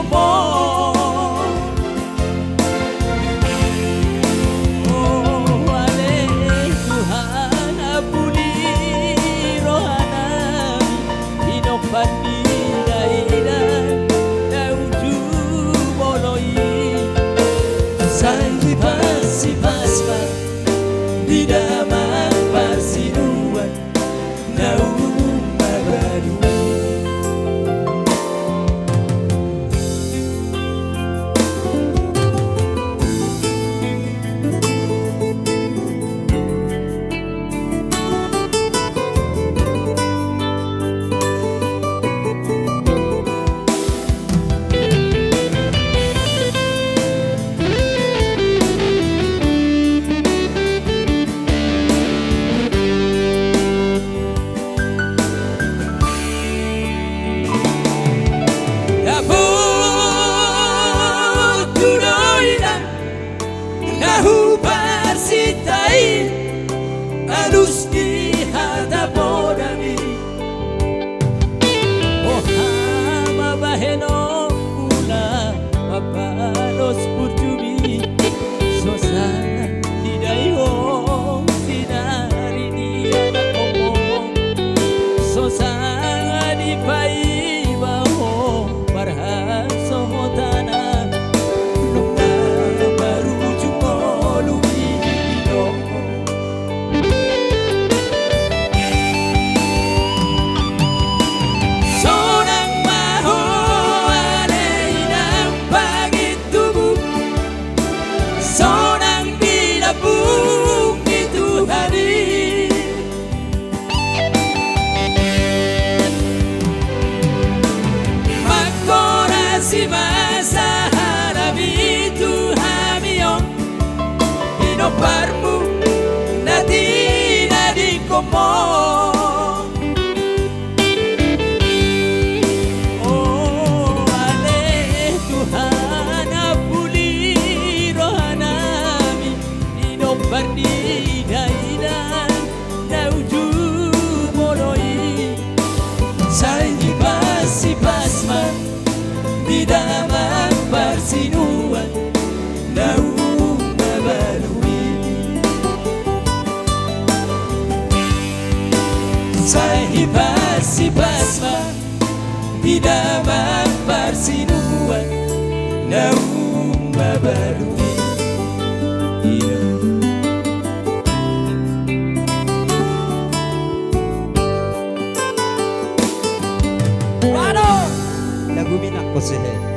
como oh ale Tuhan apuni rohana inopan Sipasma di dalam persiduan naum baru Alus di hadapodami oh hama baheno ula papalos purjumi sosana hidayo sinari di anak omong sosana di pai baho parhaso tanah luna baru jumolu si masa harapi Tuhan yang inoparmu nadi nadi komo oh ale Tuhan apuli rohanami inoparni daidan nauju moloi sai pasma di dalam persinuan naum babalui sipasma di dalam persinuan naum babalui lagu minak ko sila